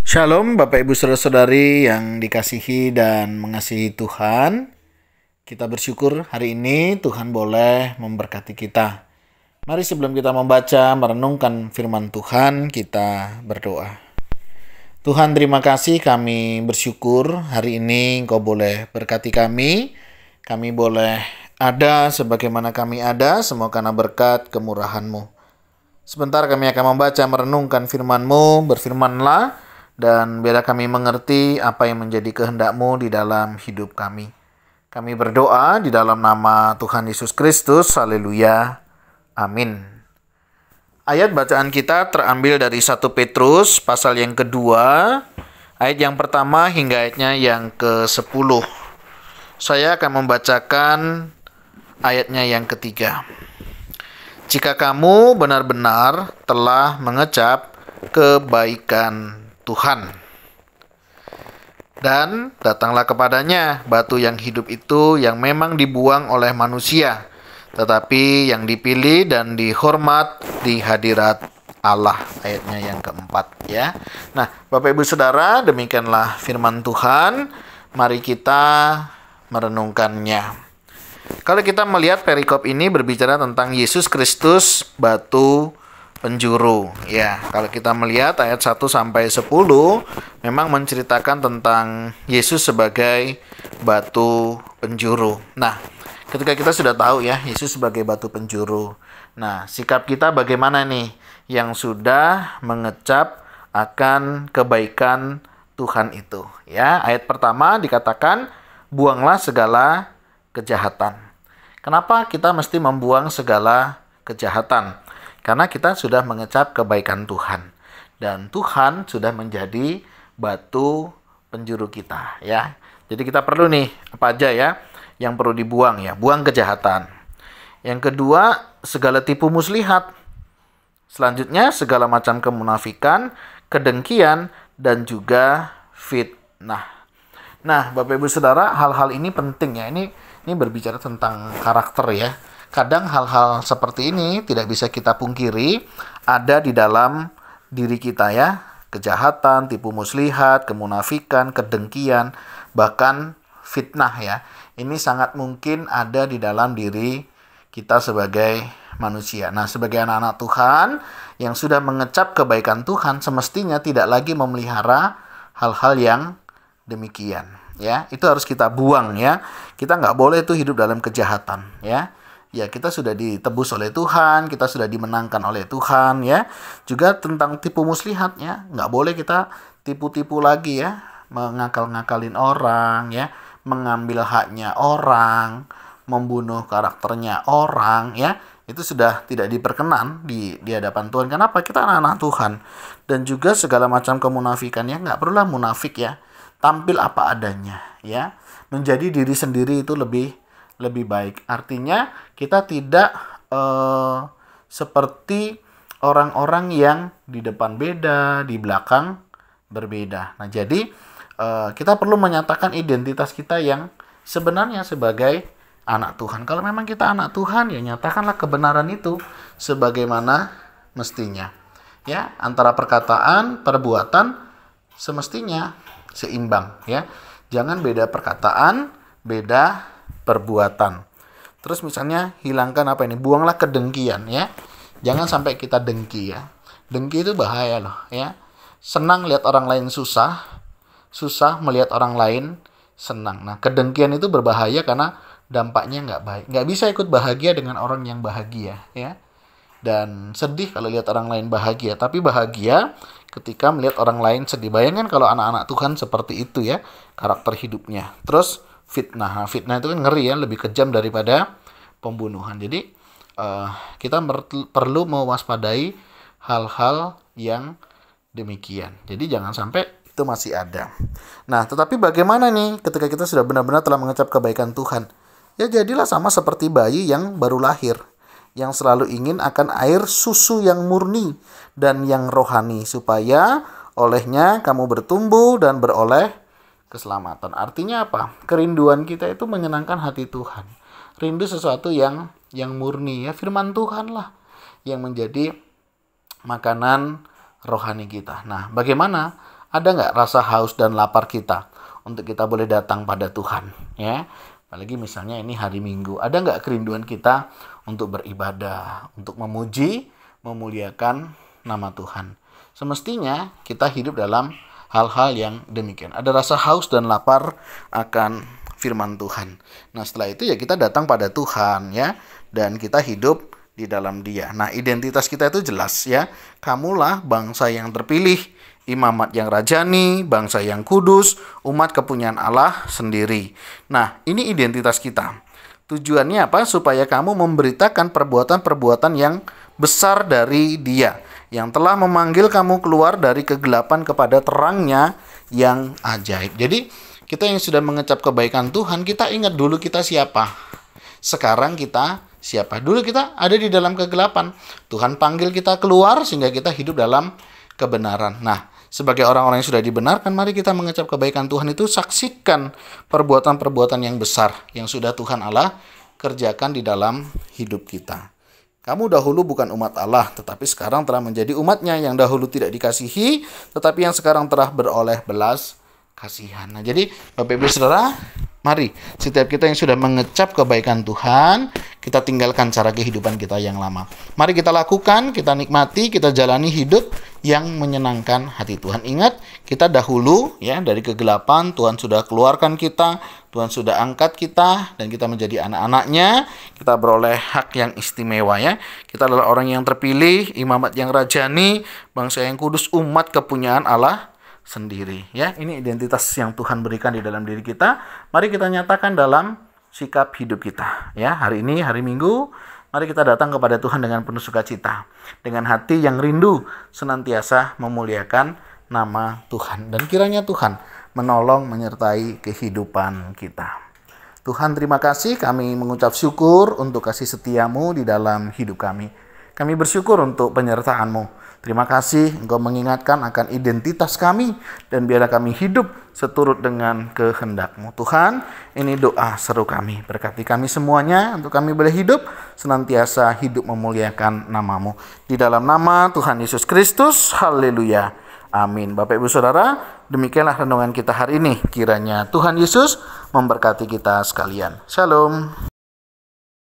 Shalom Bapak Ibu Saudara-saudari yang dikasihi dan mengasihi Tuhan. Kita bersyukur hari ini Tuhan boleh memberkati kita. Mari sebelum kita membaca, merenungkan firman Tuhan, kita berdoa. Tuhan, terima kasih, kami bersyukur hari ini Engkau boleh berkati kami. Kami boleh ada sebagaimana kami ada, semua karena berkat kemurahan-Mu. Sebentar kami akan membaca merenungkan firman-Mu, berfirmanlah, dan biarlah kami mengerti apa yang menjadi kehendak-Mu di dalam hidup kami. Kami berdoa di dalam nama Tuhan Yesus Kristus. Haleluya. Amin. Ayat bacaan kita terambil dari 1 Petrus pasal yang kedua, ayat yang pertama hingga ayatnya yang ke-10. Saya akan membacakan ayatnya yang ketiga. Jika kamu benar-benar telah mengecap kebaikan Tuhan, dan datanglah kepadanya batu yang hidup itu yang memang dibuang oleh manusia, tetapi yang dipilih dan dihormat di hadirat Allah. Ayatnya yang keempat ya. Nah, Bapak Ibu Saudara, demikianlah firman Tuhan. Mari kita merenungkannya. Kalau kita melihat perikop ini berbicara tentang Yesus Kristus batu penjuru. Ya, kalau kita melihat ayat 1 sampai 10 memang menceritakan tentang Yesus sebagai batu penjuru. Nah, ketika kita sudah tahu ya Yesus sebagai batu penjuru. Nah, sikap kita bagaimana nih yang sudah mengecap akan kebaikan Tuhan itu? Ya, ayat pertama dikatakan buanglah segala kejahatan. Kenapa kita mesti membuang segala kejahatan? Karena kita sudah mengecap kebaikan Tuhan. Dan Tuhan sudah menjadi batu penjuru kita ya. Jadi kita perlu nih apa aja ya yang perlu dibuang ya. Buang kejahatan. Yang kedua, segala tipu muslihat. Selanjutnya, segala macam kemunafikan, kedengkian, dan juga fitnah. Nah, Bapak Ibu Saudara, hal-hal ini penting ya. Ini berbicara tentang karakter ya. Kadang hal-hal seperti ini tidak bisa kita pungkiri ada di dalam diri kita ya. Kejahatan, tipu muslihat, kemunafikan, kedengkian, bahkan fitnah ya. Ini sangat mungkin ada di dalam diri kita sebagai manusia. Nah, sebagai anak-anak Tuhan yang sudah mengecap kebaikan Tuhan, semestinya tidak lagi memelihara hal-hal yang demikian ya. Itu harus kita buang ya. Kita nggak boleh itu hidup dalam kejahatan ya. Ya, kita sudah ditebus oleh Tuhan, kita sudah dimenangkan oleh Tuhan ya. Juga tentang tipu muslihat ya, nggak boleh kita tipu-tipu lagi ya, mengakal-ngakalin orang ya, mengambil haknya orang, membunuh karakternya orang ya. Itu sudah tidak diperkenan di hadapan Tuhan. Kenapa? Kita anak-anak Tuhan. Dan juga segala macam kemunafikan ya, nggak perlulah munafik ya. Tampil apa adanya ya. Menjadi diri sendiri itu lebih baik. Artinya kita tidak seperti orang-orang yang di depan beda, di belakang berbeda. Nah, jadi kita perlu menyatakan identitas kita yang sebenarnya sebagai anak Tuhan. Kalau memang kita anak Tuhan, ya nyatakanlah kebenaran itu sebagaimana mestinya. Ya, antara perkataan, perbuatan semestinya seimbang ya. Jangan beda perkataan, beda perbuatan. Terus misalnya hilangkan apa ini? Buanglah kedengkian ya. Jangan sampai kita dengki ya. Dengki itu bahaya loh ya. Senang lihat orang lain susah, susah melihat orang lain senang. Nah, kedengkian itu berbahaya karena dampaknya nggak baik. Nggak bisa ikut bahagia dengan orang yang bahagia ya. Dan sedih kalau lihat orang lain bahagia. Tapi bahagia ketika melihat orang lain sedih. Bayangkan kalau anak-anak Tuhan seperti itu ya karakter hidupnya. Terus fitnah. Nah, fitnah itu kan ngeri ya, lebih kejam daripada pembunuhan. Jadi kita perlu mewaspadai hal-hal yang demikian. Jadi jangan sampai itu masih ada. Nah, tetapi bagaimana nih ketika kita sudah benar-benar telah mengecap kebaikan Tuhan? Ya jadilah sama seperti bayi yang baru lahir, yang selalu ingin akan air susu yang murni dan yang rohani, supaya olehnya kamu bertumbuh dan beroleh keselamatan. Artinya apa? Kerinduan kita itu menyenangkan hati Tuhan. Rindu sesuatu yang murni ya, firman Tuhan lah yang menjadi makanan rohani kita. Nah, bagaimana Ada nggak rasa haus dan lapar kita untuk kita boleh datang pada Tuhan? Ya, apalagi misalnya ini hari Minggu. Ada nggak kerinduan kita untuk beribadah, untuk memuji, memuliakan nama Tuhan? Semestinya kita hidup dalam hal-hal yang demikian. Ada rasa haus dan lapar akan firman Tuhan. Nah, setelah itu ya kita datang pada Tuhan ya, dan kita hidup di dalam Dia. Nah, identitas kita itu jelas ya. Kamulah bangsa yang terpilih, imamat yang rajani, bangsa yang kudus, umat kepunyaan Allah sendiri. Nah, ini identitas kita. Tujuannya apa? Supaya kamu memberitakan perbuatan-perbuatan yang besar dari Dia, yang telah memanggil kamu keluar dari kegelapan kepada terangnya yang ajaib. Jadi, kita yang sudah mengecap kebaikan Tuhan, kita ingat dulu kita siapa. Sekarang kita siapa? Dulu kita ada di dalam kegelapan. Tuhan panggil kita keluar sehingga kita hidup dalam kebenaran. Nah, sebagai orang-orang yang sudah dibenarkan, mari kita mengecap kebaikan Tuhan itu, saksikan perbuatan-perbuatan yang besar yang sudah Tuhan Allah kerjakan di dalam hidup kita. Kamu dahulu bukan umat Allah, tetapi sekarang telah menjadi umatnya, yang dahulu tidak dikasihi, tetapi yang sekarang telah beroleh belas kasihan. Nah, jadi Bapak Ibu Saudara, mari setiap kita yang sudah mengecap kebaikan Tuhan, kita tinggalkan cara kehidupan kita yang lama. Mari kita lakukan, kita nikmati, kita jalani hidup yang menyenangkan hati Tuhan. Ingat, kita dahulu ya dari kegelapan, Tuhan sudah keluarkan kita, Tuhan sudah angkat kita, dan kita menjadi anak-anaknya. Kita beroleh hak yang istimewa ya. Kita adalah orang yang terpilih, imamat yang rajani, bangsa yang kudus, umat kepunyaan Allah sendiri ya. Ini identitas yang Tuhan berikan di dalam diri kita. Mari kita nyatakan dalam sikap hidup kita ya. Hari ini hari Minggu, mari kita datang kepada Tuhan dengan penuh sukacita, dengan hati yang rindu senantiasa memuliakan nama Tuhan, dan kiranya Tuhan menolong menyertai kehidupan kita. Tuhan, terima kasih, kami mengucap syukur untuk kasih setiamu di dalam hidup kami. Kami bersyukur untuk penyertaan-Mu. Terima kasih Engkau mengingatkan akan identitas kami, dan biarlah kami hidup seturut dengan kehendak-Mu. Tuhan, ini doa seru kami. Berkati kami semuanya untuk kami boleh hidup senantiasa hidup memuliakan nama-Mu. Di dalam nama Tuhan Yesus Kristus, haleluya. Amin. Bapak Ibu Saudara, demikianlah renungan kita hari ini. Kiranya Tuhan Yesus memberkati kita sekalian. Shalom.